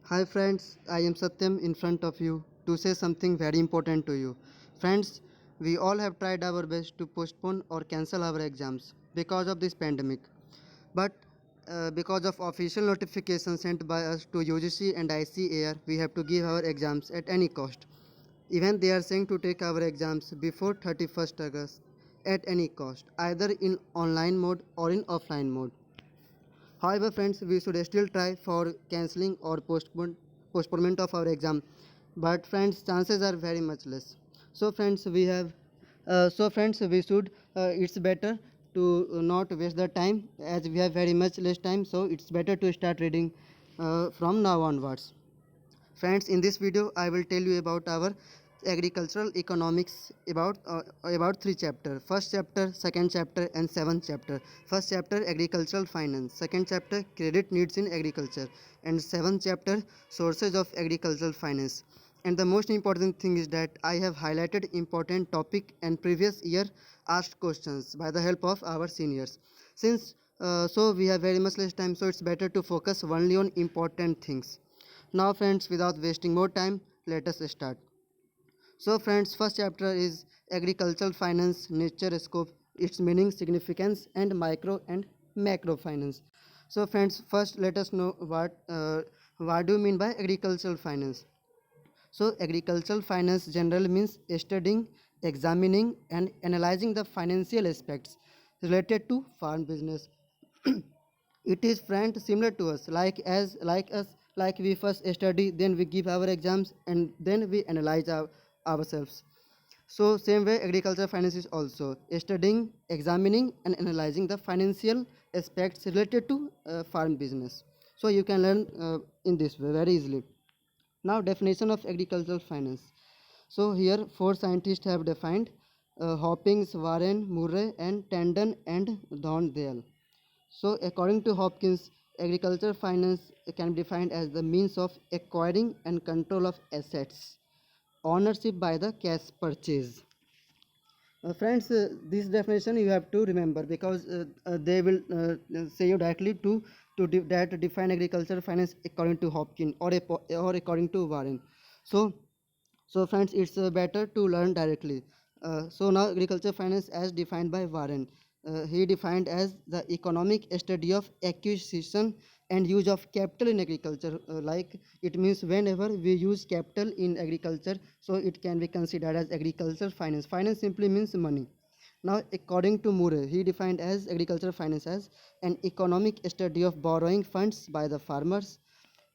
Hi friends, I am Satyam in front of you to say something very important to you. Friends, we all have tried our best to postpone or cancel our exams because of this pandemic. But because of official notifications sent by us to UGC and ICAR, we have to give our exams at any cost. Even they are saying to take our exams before 31st August at any cost, either in online mode or in offline mode. However, friends, we should still try for cancelling or postponement of our exam. But friends, chances are very much less. So friends, we should. It's better to not waste the time as we have very much less time. So it's better to start reading from now onwards. Friends, in this video I will tell you about our agricultural economics about three chapter. First chapter, second chapter and seventh chapter. First chapter agricultural finance, second chapter credit needs in agriculture, and seventh chapter sources of agricultural finance. And the most important thing is that I have highlighted important topic and previous year asked questions by the help of our seniors. Since so we have very much less time, so it's better to focus only on important things. Now friends, without wasting more time, let us start. So friends, first chapter is agricultural finance, nature, scope, its meaning, significance, and micro and macro finance. So friends, first let us know what do you mean by agricultural finance. So agricultural finance generally means studying, examining, and analyzing the financial aspects related to farm business. It is friend similar to us, like we first study, then we give our exams, and then we analyze ourselves. So same way agriculture finance is also studying, examining, and analyzing the financial aspects related to farm business. So you can learn in this way very easily. Now definition of agricultural finance. So here four scientists have defined Hopkins, Warren, Murray, and Tandon and Thorndale. So, according to Hopkins, agricultural finance can be defined as the means of acquiring and control of assets, ownership by the cash purchase. Friends, this definition you have to remember because they will say you directly that define agricultural finance according to Hopkins or according to Warren. So friends, it's better to learn directly. So now agriculture finance as defined by Warren. He defined as the economic study of acquisition and use of capital in agriculture. Like it means whenever we use capital in agriculture, so it can be considered as agriculture finance. Finance simply means money. Now, according to Murray, he defined as agricultural finance as an economic study of borrowing funds by the farmers,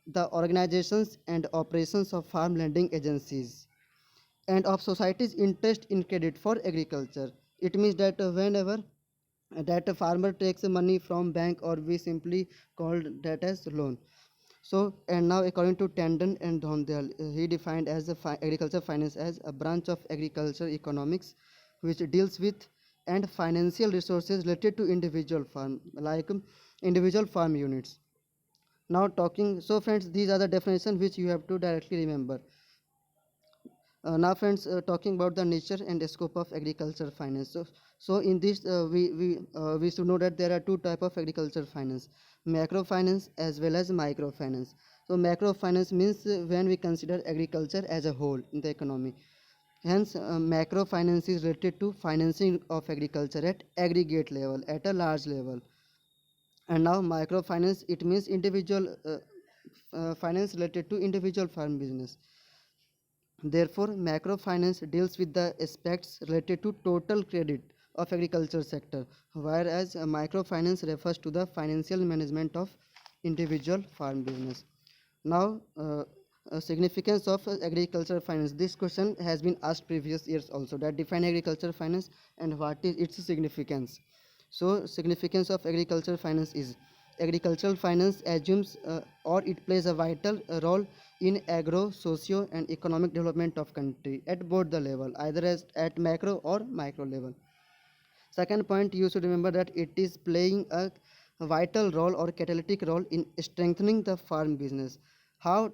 the organizations and operations of farm lending agencies, and of society's interest in credit for agriculture. It means that whenever that a farmer takes money from bank, or we simply call that as loan. So and now according to Tandon and Dhondal, he defined as agriculture finance as a branch of agriculture economics which deals with and financial resources related to individual farm, like individual farm units. Now talking, so friends, these are the definitions which you have to directly remember. Now friends, talking about the nature and the scope of agriculture finance. So in this we should know that there are two type of agriculture finance: macro finance as well as micro finance. So macro finance means when we consider agriculture as a whole in the economy. Hence macro finance is related to financing of agriculture at aggregate level, at a large level. And now microfinance, it means individual finance related to individual farm business. Therefore, macrofinance deals with the aspects related to total credit of agriculture sector, whereas microfinance refers to the financial management of individual farm business. Now, significance of agriculture finance. This question has been asked previous years also. That define agriculture finance and what is its significance. So, significance of agricultural finance is agricultural finance assumes or it plays a vital role in agro, socio, and economic development of country at both the level, either as at macro or micro level. Second point, you should remember that it is playing a vital role or catalytic role in strengthening the farm business. How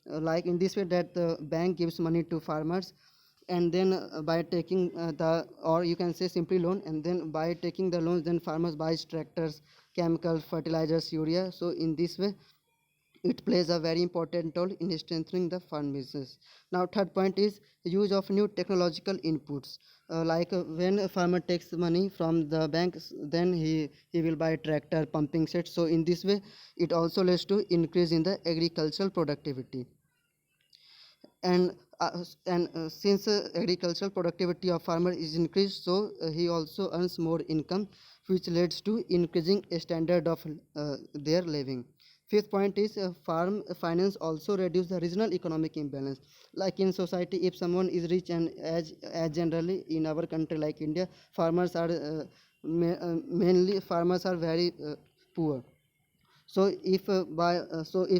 like in this way that the bank gives money to farmers, and then by taking the, or you can say simply loan, and then by taking the loans, then farmers buys tractors, chemicals, fertilizers, urea. So in this way it plays a very important role in strengthening the farm business. Now, third point is use of new technological inputs. When a farmer takes money from the banks, then he will buy tractor, pumping sets. So in this way, it also leads to increase in the agricultural productivity. And since agricultural productivity of farmer is increased, so he also earns more income, which leads to increasing standard of their living. Fifth point is farm finance also reduce the regional economic imbalance. Like in society, if someone is rich, and as generally in our country like India, farmers are mainly farmers are very poor. So if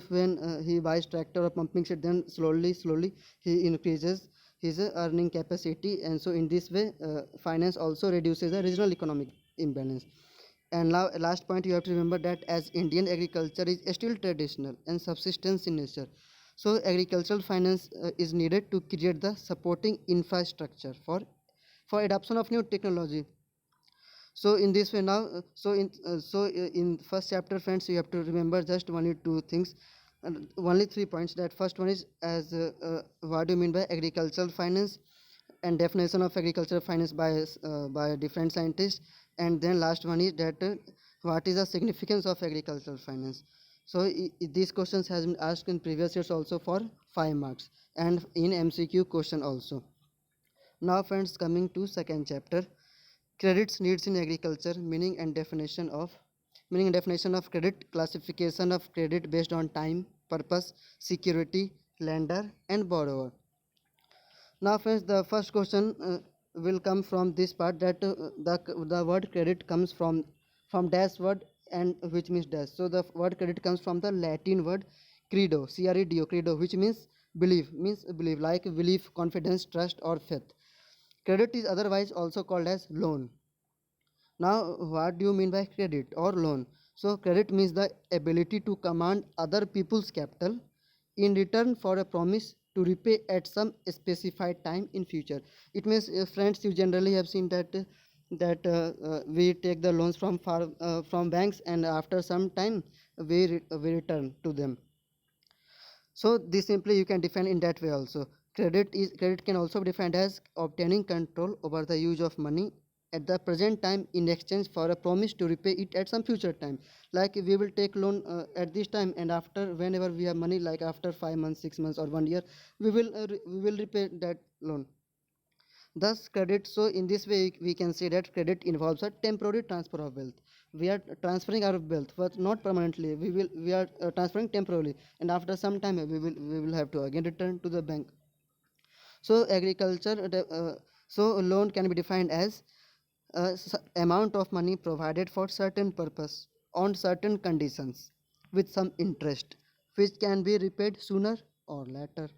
when he buys tractor or pumping set, then slowly he increases his earning capacity, and so in this way finance also reduces the regional economic imbalance. And now last point, you have to remember that as Indian agriculture is still traditional and subsistence in nature, so agricultural finance is needed to create the supporting infrastructure for adoption of new technology. So in this way now, in first chapter, friends, you have to remember just only two things, only 3 points. That first one is as what do you mean by agricultural finance, and definition of agricultural finance by different scientists, and then last one is that what is the significance of agricultural finance. So these questions has been asked in previous years also for 5 marks, and in MCQ question also. Now friends, coming to second chapter, credits needs in agriculture, meaning and definition of credit, classification of credit based on time, purpose, security, lender and borrower. Now friends, the first question will come from this part, that the word credit comes from dash word, and which means dash. So the word credit comes from the Latin word credo, credo, which means believe, like belief, confidence, trust or faith. Credit is otherwise also called as loan. Now, what do you mean by credit or loan? So, credit means the ability to command other people's capital in return for a promise to repay at some specified time in future. It means, friends, you generally have seen that we take the loans from banks, and after some time we return to them. So this simply you can define in that way also. Credit can also be defined as obtaining control over the use of money at the present time in exchange for a promise to repay it at some future time. Like we will take loan at this time, and after whenever we have money, like after 5 months, 6 months or 1 year, we will repay that loan. Thus, credit. So, in this way, we can say that credit involves a temporary transfer of wealth. We are transferring our wealth, but not permanently. We are transferring temporarily, and after some time, we will have to again return to the bank. So, loan can be defined as amount of money provided for certain purpose on certain conditions with some interest, which can be repaid sooner or later.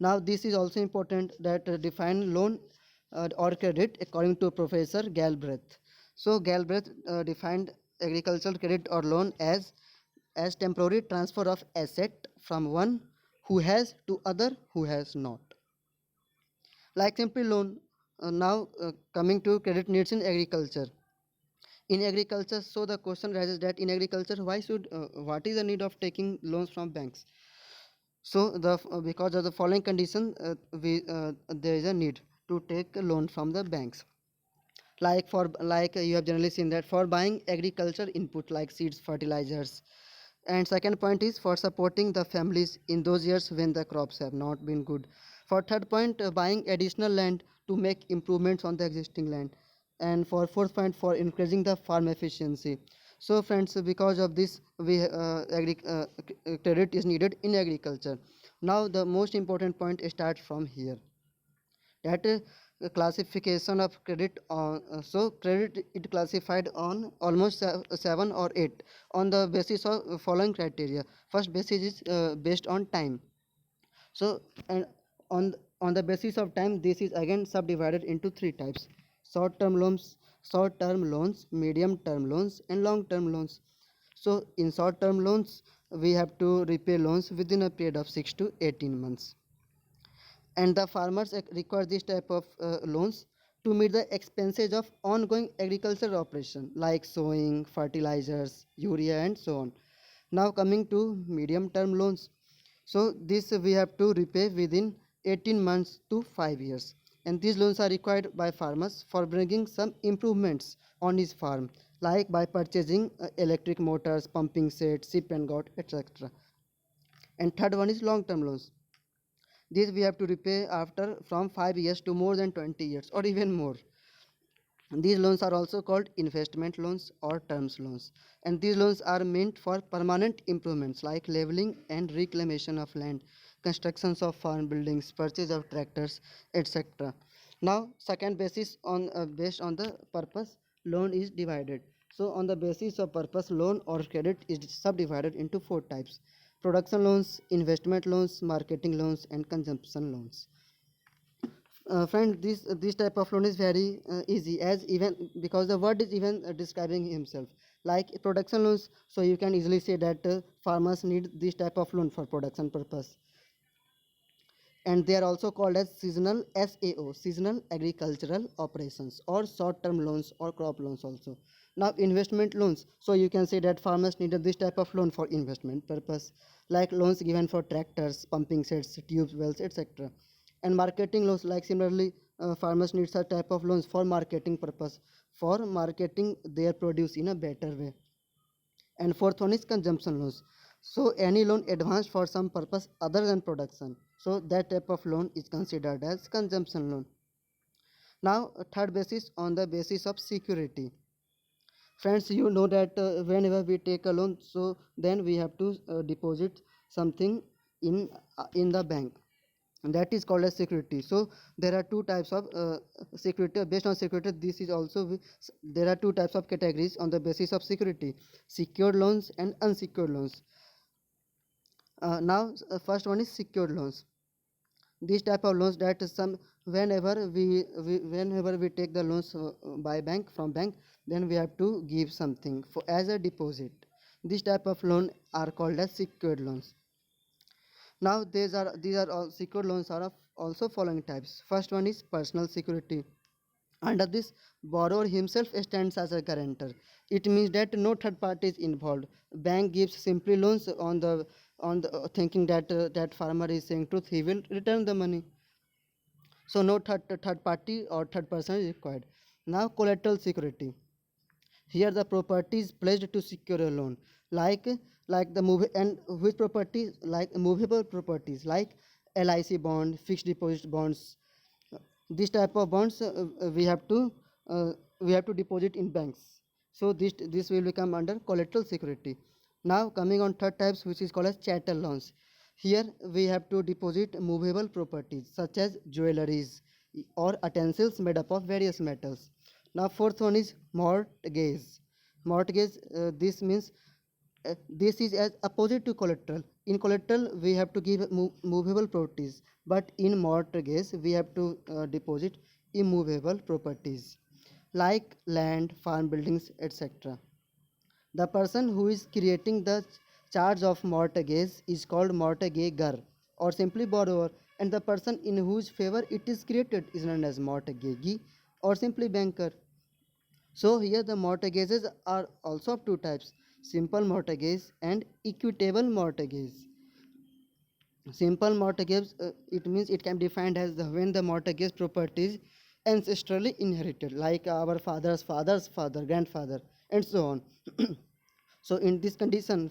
Now, this is also important, that define loan or credit according to Professor Galbraith. So, Galbraith defined agricultural credit or loan as temporary transfer of asset from one who has to other who has not. Like simply loan. Now, coming to credit needs in agriculture. In agriculture, so the question rises that in agriculture, what is the need of taking loans from banks? So because of the following condition, there is a need to take a loan from the banks. Like you have generally seen that for buying agriculture input like seeds, fertilizers, and second point is for supporting the families in those years when the crops have not been good. For third point, buying additional land to make improvements on the existing land, and for fourth point, for increasing the farm efficiency. So friends, because of this, credit is needed in agriculture. Now the most important point starts from here, that classification of credit on so credit it classified on almost 7 or 8 on the basis of following criteria. First basis is based on time. So and on the basis of time, this is again subdivided into three types: short term loans, medium term loans and long term loans. So in short term loans, we have to repay loans within a period of 6 to 18 months, and the farmers require this type of loans to meet the expenses of ongoing agricultural operation like sowing, fertilizers, urea and so on. Now coming to medium term loans, so this we have to repay within 18 months to 5 years, and these loans are required by farmers for bringing some improvements on his farm, like by purchasing electric motors, pumping sets, sheep and goat, etc. And third one is long term loans. These we have to repay after from 5 years to more than 20 years or even more. These loans are also called investment loans or terms loans, and these loans are meant for permanent improvements like leveling and reclamation of land, constructions of farm buildings, purchase of tractors, etc. Now, second basis on based on the purpose, loan is divided. So, on the basis of purpose, loan or credit is subdivided into four types: production loans, investment loans, marketing loans, and consumption loans. Friend, this type of loan is very easy, as even because the word is even describing himself, like production loans. So you can easily say that farmers need this type of loan for production purpose, and they are also called as seasonal SAO, seasonal agricultural operations, or short term loans or crop loans also. Now investment loans, so you can say that farmers needed this type of loan for investment purpose, like loans given for tractors, pumping sets, tubes, wells, etc. And marketing loans, like similarly farmers need such type of loans for marketing purpose, for marketing their produce in a better way. And fourth one is consumption loans. So any loan advanced for some purpose other than production, so that type of loan is considered as consumption loan. Now third basis, on the basis of security. Friends, you know that whenever we take a loan, so then we have to deposit something in the bank, and that is called as security. So there are two types of security. Based on security, this is also there are two types of categories on the basis of security: secured loans and unsecured loans. Now first one is secured loans. These type of loans that some, whenever we take the loans by bank, from bank, then we have to give something for as a deposit. This type of loan are called as secured loans. Now these are all secured loans are of also following types. First one is personal security. Under this, borrower himself stands as a guarantor. It means that no third party is involved. Bank gives simply loans on the thinking that that farmer is saying truth, he will return the money. So no third party or third person is required. Now collateral security. Here the property is pledged to secure a loan, like the move, and which properties, like movable properties like LIC bond, fixed deposit bonds. This type of bonds uh, we have to deposit in banks. So this will become under collateral security. Now coming on third types, which is called as chattel loans. Here we have to deposit movable properties such as jewelries or utensils made up of various metals. Now fourth one is mortgage. Mortgage, this means this is as opposite to collateral. In collateral we have to give movable properties, but in mortgage we have to deposit immovable properties like land, farm buildings, etc. The person who is creating the charge of mortgage is called mortgagor, or simply borrower, and the person in whose favor it is created is known as mortgagee or simply banker. So here the mortgages are also of two types: simple mortgage and equitable mortgage. Simple mortgage, it means it can be defined as when the mortgage property is ancestrally inherited, like our father's father's father, grandfather, and so on. So in this condition,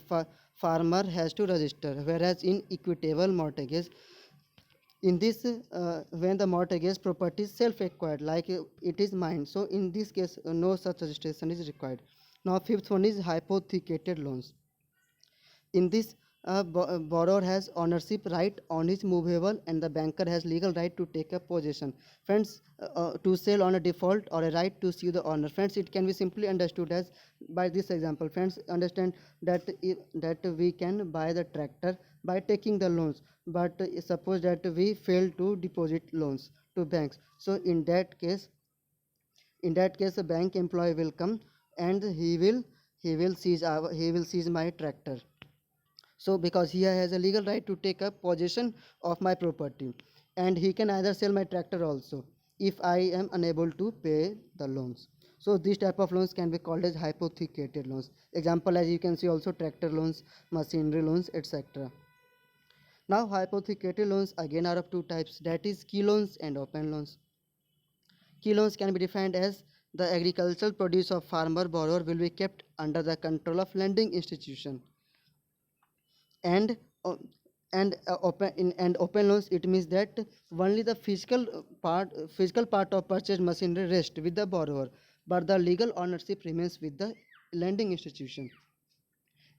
farmer has to register, whereas in equitable mortgage, in this when the mortgage property is self-acquired, like it is mine. So in this case, no such registration is required. Now fifth one is hypothecated loans. In this, borrower has ownership right on his movable, and the banker has legal right to take up possession. Friends, to sell on a default or a right to sue the owner. Friends, it can be simply understood as by this example. Friends, understand that that we can buy the tractor by taking the loans, but suppose that we fail to deposit loans to banks. So in that case, a bank employee will come and he will seize my tractor. So because he has a legal right to take up possession of my property, and he can either sell my tractor also if I am unable to pay the loans. So these type of loans can be called as hypothecated loans. Example, as you can see, also tractor loans, machinery loans, etc. Now hypothecated loans again are of two types, that is key loans and open loans. Key loans can be defined as the agricultural produce of farmer borrower will be kept under the control of lending institution. And uh, and open loans, it means that only the physical part of purchased machinery rests with the borrower, but the legal ownership remains with the lending institution.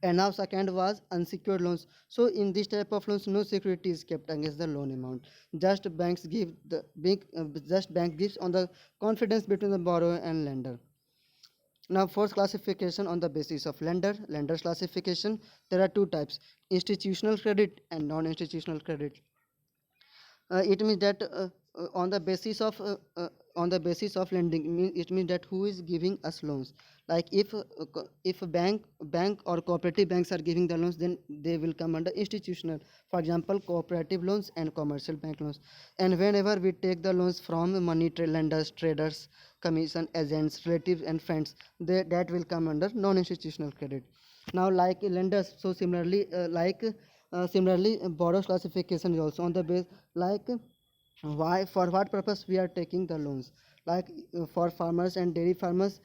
And now second was unsecured loans. So in this type of loans, no security is kept against the loan amount. Just bank gives on the confidence between the borrower and lender. Now fourth classification on the basis of lender's classification. There are two types: institutional credit and non-institutional credit. It means that on the basis of lending, it means that who is giving us loans. Like if a bank or cooperative banks are giving the loans, then they will come under institutional. For example, cooperative loans and commercial bank loans. And whenever we take the loans from lenders, traders, commission agents, relatives and friends, that will come under non-institutional credit. Now like lenders, so similarly, borrower's classification is also on the base, like why, for what purpose we are taking the loans. Like for farmers and dairy farmers,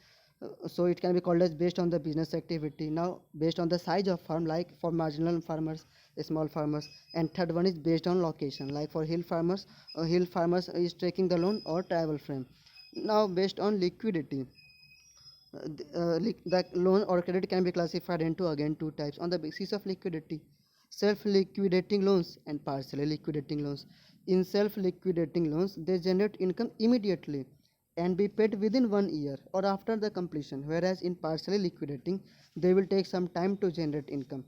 so it can be called as based on the business activity. Now based on the size of farm, like for marginal farmers, small farmers. And third one is based on location, like for hill farmers is taking the loan or travel frame. Now based on liquidity, the loan or credit can be classified into again two types on the basis of liquidity: self-liquidating loans and partially liquidating loans. In self-liquidating loans, they generate income immediately and be paid within 1 year or after the completion, whereas in partially liquidating, they will take some time to generate income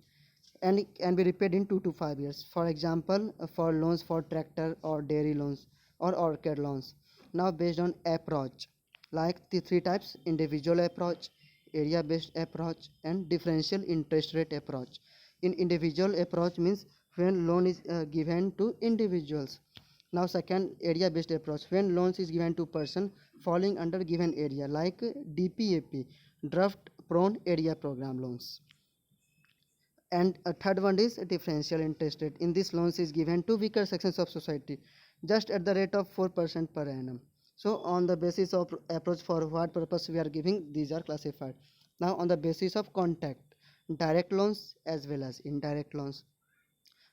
and it can be repaid in 2 to 5 years. For example, for loans for tractor or dairy loans or orchard loans. Now based on approach, like the three types: individual approach, area based approach, and differential interest rate approach. In individual approach means when loan is given to individuals. Now second, area based approach, when loans is given to person falling under given area, like DPAP, draft prone area program loans. And a third one is differential interest rate. In this, loans is given to weaker sections of society just at the rate of 4% per annum. So on the basis of approach, for what purpose we are giving, these are classified. Now on the basis of contact, direct loans as well as indirect loans.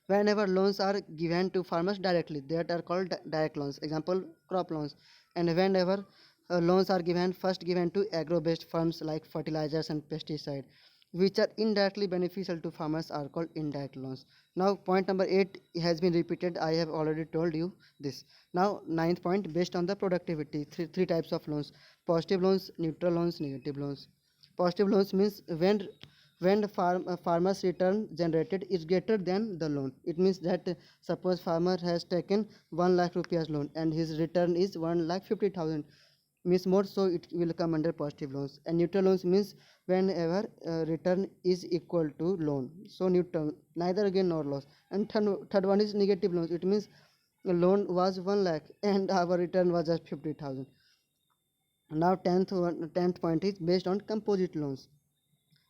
Whenever loans are given to farmers directly, that are called direct loans. Example, crop loans. And whenever loans are given to agro based firms like fertilizers and pesticide, which are indirectly beneficial to farmers, are called indirect loans. Now point number 8 has been repeated, I have already told you this. Now ninth point, based on the productivity, three types of loans: positive loans, neutral loans, negative loans. Positive loans means when the farmer's return generated is greater than the loan. It means that suppose farmer has taken 1 lakh rupees loan and his return is 1,50,000, means more, so it will come under positive loans. And neutral loans means whenever return is equal to loan, so neutral, neither gain nor loss. And third one is negative loans. It means the loan was 1 lakh and our return was just 50,000. Now tenth point is based on composite loans,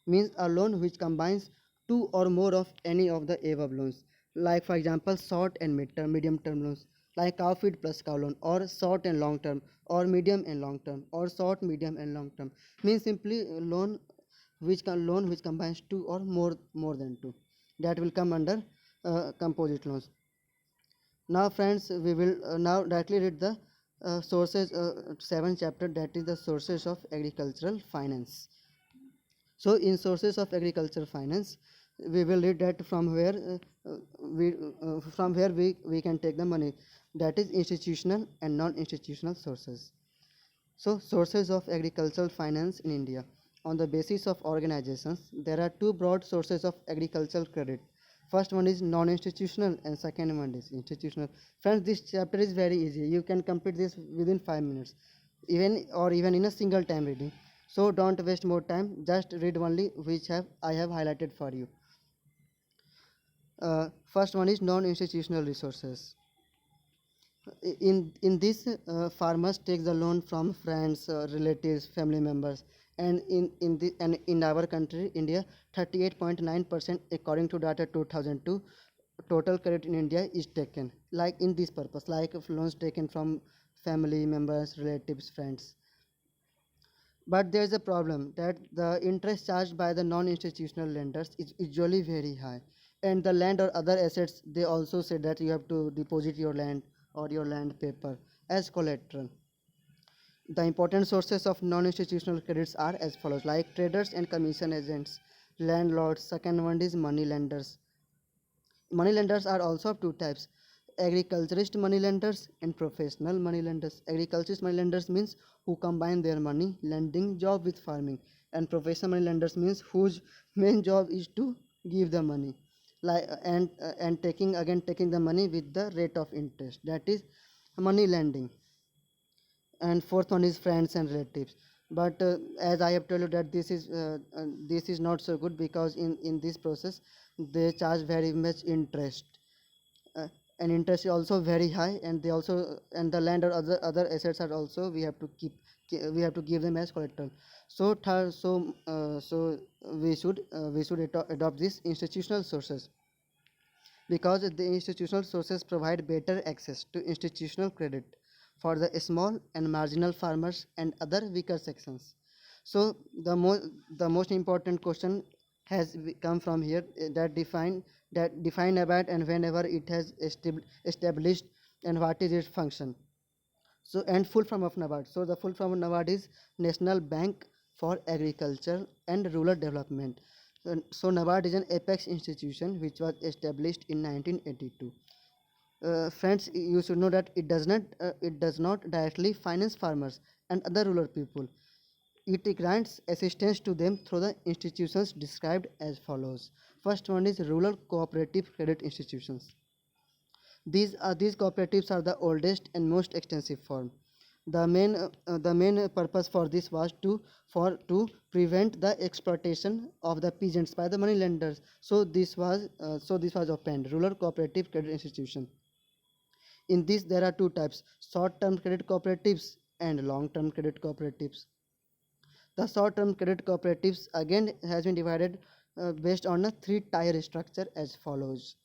means a loan which combines two or more of any of the above loans. Like for example, short and medium term loans, like cow feed plus cow loan, or short and long term, or medium and long term, or short, medium and long term. Means simply loan which combines two or more than two. That will come under composite loans. Now friends, we will now directly read the sources, 7th chapter, that is the sources of agricultural finance. So in sources of agricultural finance, we will read that from where we can take the money, that is institutional and non-institutional sources. So sources of agricultural finance in India. On the basis of organizations, there are two broad sources of agricultural credit. First one is non-institutional and second one is institutional. Friends, this chapter is very easy. You can complete this within 5 minutes, even in a single time reading. So don't waste more time. Just read only which I have highlighted for you. First one is non-institutional resources. In this, farmers take the loan from friends, relatives, family members, and in our country, India, 38.9% according to data 2002, total credit in India is taken like in this purpose, like of loans taken from family members, relatives, friends. But there is a problem that the interest charged by the non-institutional lenders is usually very high. And the land or other assets, they also say that you have to deposit your land or your land paper as collateral. The important sources of non-institutional credits are as follows, like traders and commission agents, landlords. Second one is money lenders. Money lenders are also of two types, agriculturist money lenders and professional money lenders. Agriculturist money lenders means who combine their money lending job with farming, and professional money lenders means whose main job is to give the money, like and taking the money with the rate of interest, that is money lending. And fourth one is friends and relatives. But as I have told you that this is not so good, because in this process they charge very much interest, uh, and interest is also very high, and they also, and the land or other assets are also, we have to give them as collateral. So we should adopt these institutional sources, because the institutional sources provide better access to institutional credit for the small and marginal farmers and other weaker sections. So the most important question has come from here, that define about and whenever it has established, and what is its function. So, and full form of NABARD. So the full form of NABARD is National Bank for Agriculture and Rural Development. So NABARD is an apex institution which was established in 1982. Friends, you should know that it does not directly finance farmers and other rural people. It grants assistance to them through the institutions described as follows. First one is rural cooperative credit institutions. These cooperatives are the oldest and most extensive form. The main purpose for this was to prevent the exploitation of the peasants by the money lenders. So this was opened, rural cooperative credit institution. In this there are two types, short term credit cooperatives and long term credit cooperatives. The short term credit cooperatives again has been divided based on a three tier structure as follows: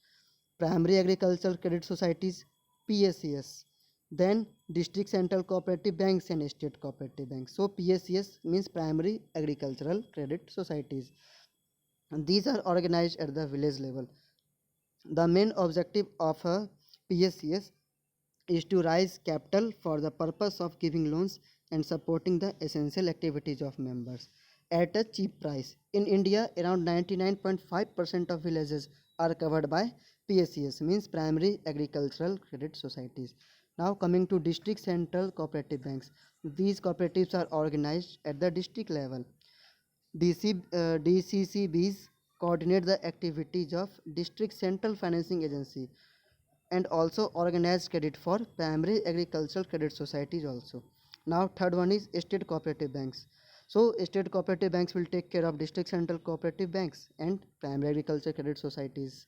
primary agricultural credit societies, PACS, then district central cooperative banks and state cooperative banks. So PACS means primary agricultural credit societies, and these are organized at the village level. The main objective of a PACS is to raise capital for the purpose of giving loans and supporting the essential activities of members at a cheap price. In India, around 99.5% of villages are covered by PACS, means primary agricultural credit societies. Now coming to district central cooperative banks. These cooperatives are organized at the district level. DCCBs coordinate the activities of district central financing agency and also organize credit for primary agricultural credit societies also. Now third one is state cooperative banks. So state cooperative banks will take care of district central cooperative banks and primary agriculture credit societies.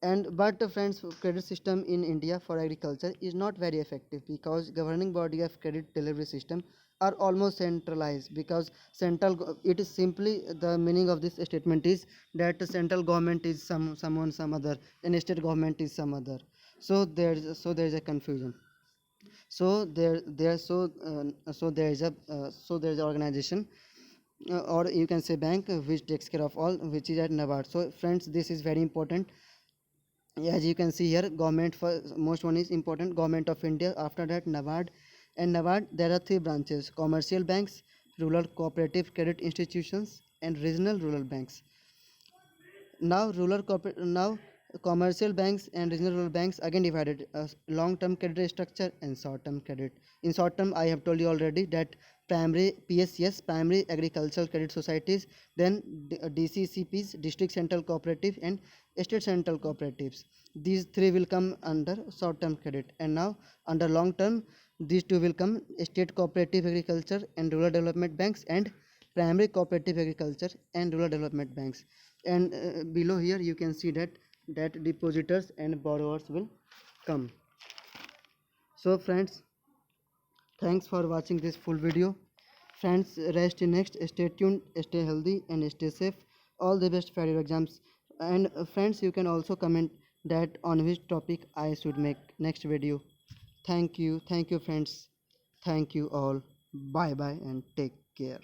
And but friends, credit system in India for agriculture is not very effective, because governing body of credit delivery system are almost centralized, because it is simply, the meaning of this statement is that the central government is someone some other, and state government is some other. So there is a confusion. So there so there is an organization, or you can say bank, which takes care of all, which is at NABARD. So friends, this is very important. As you can see here, government, for most one is important, government of India, after that NABARD. And NABARD, there are three branches: commercial banks, rural cooperative credit institutions, and regional rural banks. Now commercial banks and regional rural banks again divided as long term credit structure and short term credit. In short term, I have told you already that primary PSCS, primary agricultural credit societies, then DCCPs, district central cooperative, and state central cooperatives. These three will come under short term credit, and now under long term, these two will come: state cooperative agriculture and rural development banks, and primary cooperative agriculture and rural development banks. And below here you can see that depositors and borrowers will come. So friends, thanks for watching this full video. Friends, rest in next. Stay tuned, stay healthy, and stay safe. All the best for your exams. And friends, you can also comment that on which topic I should make next video. Thank you, friends. Thank you all. Bye bye and take care.